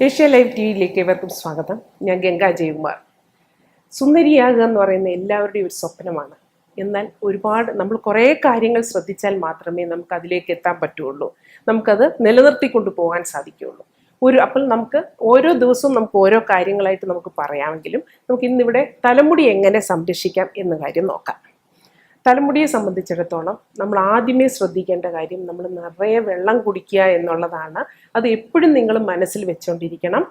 Asia live ടിവിയിലേക്ക് ഏവർക്കും സ്വാഗതം. ഞാൻ ഗംഗാ ജയകുമാർ. സുന്ദരിയാകുക എന്ന് പറയുന്ന എല്ലാവരുടെയും ഒരു സ്വപ്നമാണ്. എന്നാൽ നമ്മൾ കുറേ കാര്യങ്ങൾ ശ്രദ്ധിച്ചാൽ മാത്രമേ നമുക്ക് അതിലേക്ക് എത്താൻ പറ്റുള്ളൂ. നമുക്കത് നിലനിർത്തിക്കൊണ്ട് പോകാൻ സാധിക്കുകയുള്ളൂ. അപ്പോൾ നമുക്ക് ഓരോ ദിവസവും നമുക്ക് ഓരോ കാര്യങ്ങളായിട്ട് നമുക്ക് പറയാമെങ്കിലും നമുക്ക് ഇന്നിവിടെ തലമുടി എങ്ങനെ സംരക്ഷിക്കാം എന്ന കാര്യം നോക്കാം. തലമുടിയെ സംബന്ധിച്ചിടത്തോളം നമ്മൾ ആദ്യമേ ശ്രദ്ധിക്കേണ്ട കാര്യം നമ്മൾ നിറയെ വെള്ളം കുടിക്കുക എന്നുള്ളതാണ്. അത് എപ്പോഴും നിങ്ങൾ മനസ്സിൽ വെച്ചുകൊണ്ടിരിക്കണം.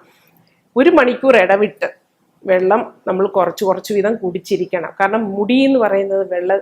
1 മണിക്കൂർ ഇടവിട്ട് വെള്ളം നമ്മൾ കുറച്ച് വീതം കുടിച്ചിരിക്കണം. കാരണം മുടി എന്ന് പറയുന്നത്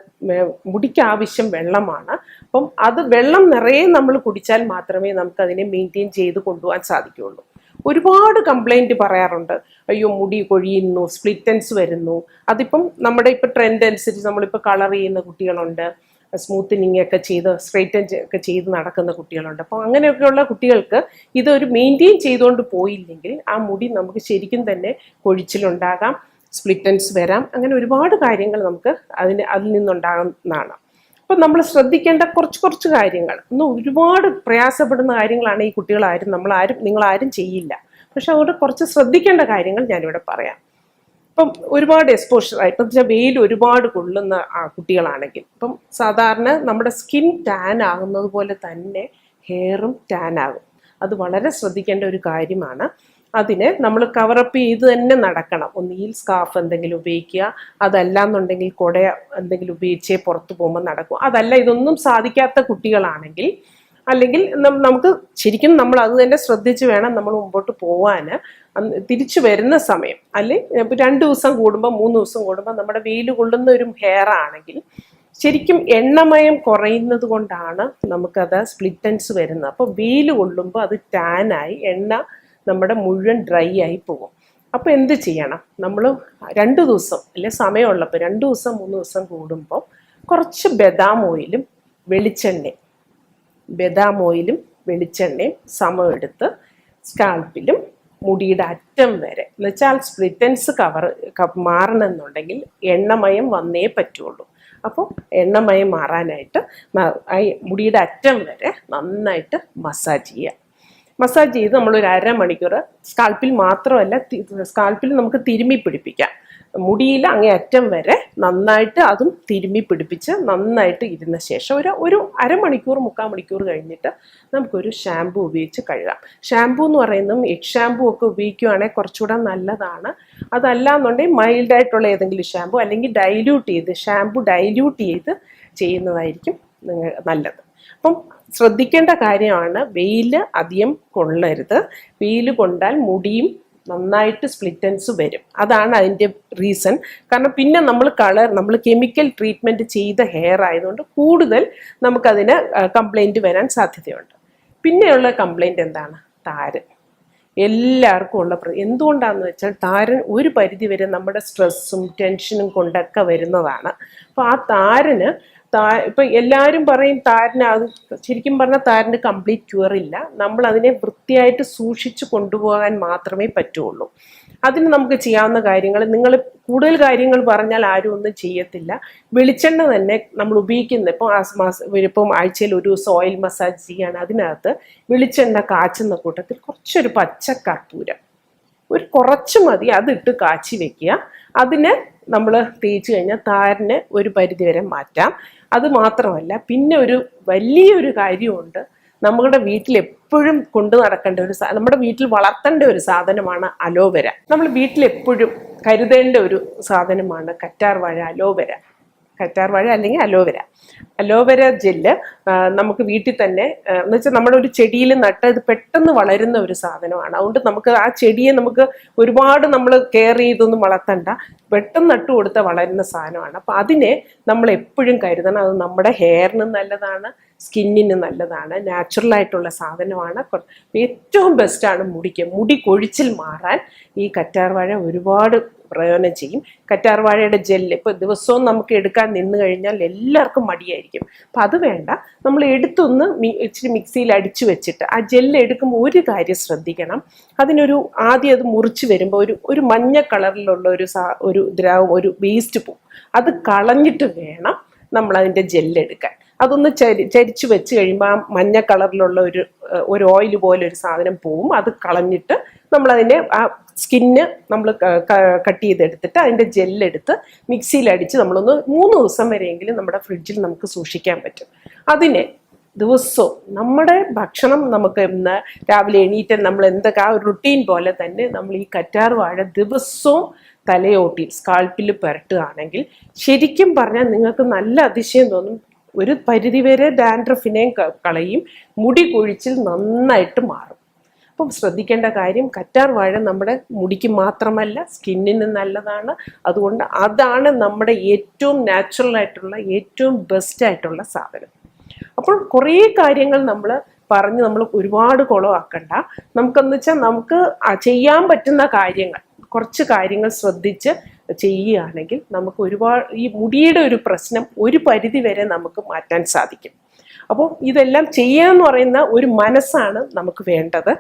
മുടിക്ക് ആവശ്യം വെള്ളമാണ്. അപ്പം അത് വെള്ളം നിറയെ നമ്മൾ കുടിച്ചാൽ മാത്രമേ നമുക്ക് അതിനെ മെയിൻറ്റെയിൻ ചെയ്ത് കൊണ്ടുപോകാൻ സാധിക്കുകയുള്ളൂ. ഒരുപാട് കംപ്ലൈൻറ്റ് പറയാറുണ്ട്, അയ്യോ മുടി കൊഴിയുന്നു, സ്പ്ലിറ്റൻസ് വരുന്നു. അതിപ്പം നമ്മുടെ ഇപ്പോൾ ട്രെൻഡ് അനുസരിച്ച് നമ്മളിപ്പോൾ കളർ ചെയ്യുന്ന കുട്ടികളുണ്ട്, സ്മൂത്തനിങ് ഒക്കെ ചെയ്ത് സ്ട്രെയിറ്റൻ ഒക്കെ ചെയ്ത് നടക്കുന്ന കുട്ടികളുണ്ട്. അപ്പോൾ അങ്ങനെയൊക്കെയുള്ള കുട്ടികൾക്ക് ഇതൊരു മെയിൻറ്റെയിൻ ചെയ്തുകൊണ്ട് പോയില്ലെങ്കിൽ ആ മുടി നമുക്ക് ശരിക്കും തന്നെ കൊഴിച്ചിലുണ്ടാകാം, സ്പ്ലിറ്റൻസ് വരാം. അങ്ങനെ ഒരുപാട് കാര്യങ്ങൾ നമുക്ക് അതിൽ നിന്നുണ്ടാകുന്നതാണ്. അപ്പം നമ്മൾ ശ്രദ്ധിക്കേണ്ട കുറച്ച് കാര്യങ്ങൾ, ഒരുപാട് പ്രയാസപ്പെടുന്ന കാര്യങ്ങളാണ് ഈ കുട്ടികളാരും നിങ്ങളാരും ചെയ്യില്ല. പക്ഷെ അതുകൊണ്ട് കുറച്ച് ശ്രദ്ധിക്കേണ്ട കാര്യങ്ങൾ ഞാനിവിടെ പറയാം. ഇപ്പം ഒരുപാട് എക്സ്പോഷർ ആയിട്ട് വെച്ചാൽ വെയിൽ ഒരുപാട് കൊള്ളുന്ന കുട്ടികളാണെങ്കിൽ ഇപ്പം സാധാരണ നമ്മുടെ സ്കിൻ ടാൻ ആകുന്നത് പോലെ തന്നെ ഹെയറും ടാൻ ആകും. അത് വളരെ ശ്രദ്ധിക്കേണ്ട ഒരു കാര്യമാണ്. അതിന് നമ്മൾ കവറപ്പ് ചെയ്ത് തന്നെ നടക്കണം. ഒന്നുകിൽ സ്കാർഫ് എന്തെങ്കിലും ഉപയോഗിക്കുക, അതല്ല എന്നുണ്ടെങ്കിൽ കുട എന്തെങ്കിലും ഉപയോഗിച്ചേ പുറത്ത് പോകുമ്പോൾ നടക്കും. അതല്ല ഇതൊന്നും സാധിക്കാത്ത കുട്ടികളാണെങ്കിൽ അല്ലെങ്കിൽ നമുക്ക് ശരിക്കും നമ്മൾ അത് തന്നെ ശ്രദ്ധിച്ച് വേണം നമ്മൾ മുമ്പോട്ട് പോകാൻ. തിരിച്ചു വരുന്ന സമയം അല്ലെങ്കിൽ 2 ദിവസം കൂടുമ്പോൾ 3 ദിവസം കൂടുമ്പോൾ നമ്മുടെ വെയിൽ കൊള്ളുന്ന ഒരു ഹെയർ ആണെങ്കിൽ ശരിക്കും എണ്ണമയം കുറയുന്നത് കൊണ്ടാണ് നമുക്കത് സ്പ്ലിറ്റൻസ് വരുന്നത്. അപ്പോൾ വെയിൽ കൊള്ളുമ്പോൾ അത് ടാനായി എണ്ണ നമ്മുടെ മുഴുവൻ ഡ്രൈ ആയി പോകും. അപ്പോൾ എന്ത് ചെയ്യണം? നമ്മൾ 2 ദിവസം അല്ലെ സമയമുള്ളപ്പോൾ 2 ദിവസം 3 ദിവസം കൂടുമ്പോൾ കുറച്ച് ബദാം ഓയിലും വെളിച്ചെണ്ണയും സമമെടുത്ത് സ്കാൽപ്പിലും മുടിയുടെ അറ്റം വരെ, എന്നുവെച്ചാൽ സ്പ്ലിറ്റൻസ് മാറണമെന്നുണ്ടെങ്കിൽ എണ്ണമയം വന്നേ പറ്റുള്ളൂ. അപ്പോൾ എണ്ണമയം മാറാനായിട്ട് മുടിയുടെ അറ്റം വരെ നന്നായിട്ട് മസാജ് ചെയ്ത് നമ്മളൊരു 1/2 മണിക്കൂർ സ്കാൽപ്പിൽ മാത്രമല്ല, സ്കാൽപ്പിൽ നമുക്ക് തിരുമ്മി പിടിപ്പിക്കാം. മുടിയിൽ അങ്ങേ അറ്റം വരെ നന്നായിട്ട് അതും തിരുമ്മി പിടിപ്പിച്ച് നന്നായിട്ട് ഇരുന്ന ശേഷം ഒരു 1/2 മണിക്കൂർ 3/4 മണിക്കൂർ കഴിഞ്ഞിട്ട് നമുക്കൊരു ഷാമ്പു ഉപയോഗിച്ച് കഴുകാം. ഷാമ്പു എന്ന് പറയുന്നതും എഗ് ഷാമ്പു ഒക്കെ ഉപയോഗിക്കുകയാണെങ്കിൽ കുറച്ചുകൂടെ നല്ലതാണ്. അതല്ല എന്നുണ്ടെങ്കിൽ മൈൽഡായിട്ടുള്ള ഏതെങ്കിലും ഷാമ്പു അല്ലെങ്കിൽ ഷാമ്പു ഡൈല്യൂട്ട് ചെയ്ത് ചെയ്യുന്നതായിരിക്കും നല്ലത്. അപ്പം ശ്രദ്ധിക്കേണ്ട കാര്യമാണ്, വെയിൽ അധികം കൊള്ളരുത്. വെയിൽ കൊണ്ടാൽ മുടിയും നന്നായിട്ട് സ്പ്ലിറ്റൻസ് വരും. അതാണ് അതിൻ്റെ റീസൺ. കാരണം പിന്നെ നമ്മൾ കെമിക്കൽ ട്രീറ്റ്മെൻറ്റ് ചെയ്ത ഹെയർ ആയതുകൊണ്ട് കൂടുതൽ നമുക്കതിന് കംപ്ലൈൻറ്റ് വരാൻ സാധ്യതയുണ്ട്. പിന്നെയുള്ള കംപ്ലൈൻറ്റ് എന്താണ്? താരൻ. എല്ലാവർക്കും ഉള്ള എന്തുകൊണ്ടാണെന്ന് വെച്ചാൽ താരൻ ഒരു പരിധി വരെ നമ്മുടെ സ്ട്രെസ്സും ടെൻഷനും കൊണ്ടൊക്കെ വരുന്നതാണ്. അപ്പോൾ ആ താരന് ഇപ്പം എല്ലാവരും പറയും അത് ശരിക്കും പറഞ്ഞാൽ താരന് കംപ്ലീറ്റ് ക്യൂർ ഇല്ല. നമ്മൾ അതിനെ വൃത്തിയായിട്ട് സൂക്ഷിച്ച് കൊണ്ടുപോകാൻ മാത്രമേ പറ്റുള്ളൂ. അതിന് നമുക്ക് ചെയ്യാവുന്ന കാര്യങ്ങൾ, നിങ്ങൾ കൂടുതൽ കാര്യങ്ങൾ പറഞ്ഞാൽ ആരും ഒന്നും ചെയ്യത്തില്ല. വെളിച്ചെണ്ണ തന്നെ നമ്മൾ ഉപയോഗിക്കുന്നത് ഇപ്പം ആഴ്ചയിൽ 1 ദിവസം ഓയിൽ മസാജ് ചെയ്യാണ്. അതിനകത്ത് വെളിച്ചെണ്ണ കാച്ചുന്ന കൂട്ടത്തിൽ കുറച്ചൊരു പച്ചക്കർപ്പൂരം കുറച്ച് മതി, അതിട്ട് കാച്ചി വെക്കുക. അതിന് നമ്മൾ തേച്ച് കഴിഞ്ഞാൽ താരന് ഒരു പരിധി വരെ മാറ്റാം. അത് മാത്രമല്ല, പിന്നെ വലിയൊരു കാര്യമുണ്ട്. നമ്മുടെ വീട്ടിൽ എപ്പോഴും കൊണ്ടു നടക്കേണ്ട നമ്മുടെ വീട്ടിൽ വളർത്തേണ്ട ഒരു സാധനമാണ് അലോവേര. നമ്മൾ വീട്ടിൽ എപ്പോഴും കരുതേണ്ട ഒരു സാധനമാണ് കറ്റാർവാഴ അല്ലെങ്കിൽ അലോവേര ജെല്ല്. നമുക്ക് വീട്ടിൽ തന്നെ എന്ന് വെച്ചാൽ നമ്മുടെ ഒരു ചെടിയിൽ നട്ട് ഇത് പെട്ടെന്ന് വളരുന്ന ഒരു സാധനമാണ്. അതുകൊണ്ട് നമുക്ക് ആ ചെടിയെ നമുക്ക് ഒരുപാട് നമ്മൾ കെയർ ചെയ്തൊന്നും വളർത്തണ്ട, പെട്ടെന്ന് നട്ടു കൊടുത്ത വളരുന്ന സാധനമാണ്. അപ്പം അതിനെ നമ്മൾ എപ്പോഴും കരുതണം. അത് നമ്മുടെ ഹെയറിനും നല്ലതാണ്, സ്കിന്നിന് നല്ലതാണ്, നാച്ചുറലായിട്ടുള്ള സാധനമാണ്. ഏറ്റവും ബെസ്റ്റാണ് മുടി കൊഴിച്ചിൽ മാറാൻ ഈ കറ്റാർവാഴ ഒരുപാട് പ്രയോജനം ചെയ്യും. കറ്റാർവാഴയുടെ ജെല്ല് ഇപ്പോൾ ദിവസവും നമുക്ക് എടുക്കാൻ നിന്ന് കഴിഞ്ഞാൽ എല്ലാവർക്കും മടിയായിരിക്കും. അപ്പം അത് വേണ്ട, നമ്മൾ എടുത്തൊന്ന് ഇച്ചിരി മിക്സിയിൽ അടിച്ചു വെച്ചിട്ട് ആ ജെല്ല് എടുക്കുമ്പോൾ ഒരു കാര്യം ശ്രദ്ധിക്കണം. ആദ്യം അത് മുറിച്ച് വരുമ്പോൾ ഒരു മഞ്ഞ കളറിലുള്ള ഒരു ദ്രാവം, ഒരു വേസ്റ്റ് പോവും. അത് കളഞ്ഞിട്ട് വേണം നമ്മളതിൻ്റെ ജെല്ലെടുക്കാൻ. അതൊന്ന് ചരിച്ച് വെച്ച് കഴിയുമ്പോൾ ആ മഞ്ഞ കളറിലുള്ള ഒരു ഓയിൽ പോലെ ഒരു സാധനം പോവും. അത് കളഞ്ഞിട്ട് നമ്മളതിനെ ആ സ്കിന്ന് നമ്മൾ കട്ട് ചെയ്തെടുത്തിട്ട് അതിൻ്റെ ജെല്ലെടുത്ത് മിക്സിയിലടിച്ച് നമ്മളൊന്ന് 3 ദിവസം വരെയെങ്കിലും നമ്മുടെ ഫ്രിഡ്ജിൽ നമുക്ക് സൂക്ഷിക്കാൻ പറ്റും. അതിനെ ദിവസവും നമ്മുടെ ഭക്ഷണം നമുക്ക് ഇന്ന് രാവിലെ എണീറ്റ് നമ്മൾ എന്തൊക്കെ ആ ഒരു റുട്ടീൻ പോലെ തന്നെ നമ്മൾ ഈ കറ്റാർ വാഴ ദിവസവും തലയോട്ടിൽ സ്കാൾപ്പിൽ പുരട്ടുകയാണെങ്കിൽ ശരിക്കും പറഞ്ഞാൽ നിങ്ങൾക്ക് നല്ല അതിശയം തോന്നും. ഒരു പരിധിവരെ ഡാൻഡ്രഫിനെയും കളയും, മുടി കൊഴിച്ചിൽ നന്നായിട്ട് മാറും. അപ്പം ശ്രദ്ധിക്കേണ്ട കാര്യം, കറ്റാർ വാഴ നമ്മുടെ മുടിക്ക് മാത്രമല്ല സ്കിന്നിന് നല്ലതാണ്. അതുകൊണ്ട് അതാണ് നമ്മുടെ ഏറ്റവും നാച്ചുറൽ ആയിട്ടുള്ള ഏറ്റവും ബെസ്റ്റ് ആയിട്ടുള്ള സാധനം. അപ്പോൾ കുറേ കാര്യങ്ങൾ നമ്മൾ പറഞ്ഞ് നമ്മൾ ഒരുപാട് കുളമാക്കണ്ട. നമുക്കെന്ന് വെച്ചാൽ നമുക്ക് ചെയ്യാൻ പറ്റുന്ന കാര്യങ്ങൾ, കുറച്ച് കാര്യങ്ങൾ ശ്രദ്ധിച്ച് ചെയ്യുകയാണെങ്കിൽ നമുക്ക് ഒരുപാട് ഈ മുടിയുടെ ഒരു പ്രശ്നം ഒരു പരിധി വരെ നമുക്ക് മാറ്റാൻ സാധിക്കും. അപ്പോൾ ഇതെല്ലാം ചെയ്യാന്ന് പറയുന്ന ഒരു മനസ്സാണ് നമുക്ക് വേണ്ടത്.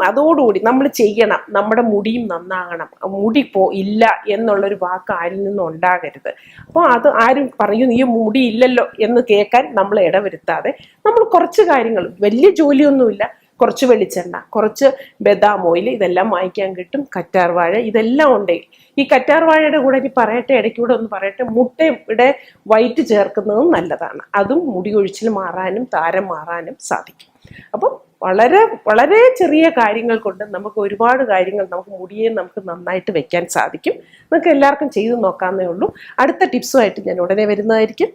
അതോടുകൂടി നമ്മൾ ചെയ്യണം. നമ്മുടെ മുടിയും നന്നാകണം. മുടി ഇല്ല എന്നുള്ളൊരു വാക്ക് ആരിൽ നിന്നും ഉണ്ടാകരുത്. അപ്പോൾ അത് ആരും പറയും ഈ മുടി ഇല്ലല്ലോ എന്ന് കേൾക്കാൻ നമ്മൾ ഇടവരുത്താതെ നമ്മൾ കുറച്ച് കാര്യങ്ങൾ, വലിയ ജോലിയൊന്നുമില്ല, കുറച്ച് വെളിച്ചെണ്ണ, കുറച്ച് ബദാം ഓയിൽ, ഇതെല്ലാം വാങ്ങിക്കാൻ കിട്ടും. കറ്റാർ വാഴ, ഇതെല്ലാം ഉണ്ടെങ്കിൽ ഈ കറ്റാർ വാഴയുടെ കൂടെ ഇനി പറയട്ടെ, ഇടയ്ക്കൂടെ ഒന്ന് പറയട്ടെ, മുട്ടയുടെ വൈറ്റ് ചേർക്കുന്നതും നല്ലതാണ്. അതും മുടി കൊഴിച്ചിൽ മാറാനും താരം മാറാനും സാധിക്കും. അപ്പം വളരെ വളരെ ചെറിയ കാര്യങ്ങൾ കൊണ്ട് നമുക്ക് ഒരുപാട് കാര്യങ്ങൾ, നമുക്ക് മുടിയെ നമുക്ക് നന്നായിട്ട് വെക്കാൻ സാധിക്കും. നമുക്ക് എല്ലാവർക്കും ചെയ്ത് നോക്കാവുന്നേ ഉള്ളൂ. അടുത്ത ടിപ്സുമായിട്ട് ഞാൻ ഉടനെ വരുന്നതായിരിക്കും.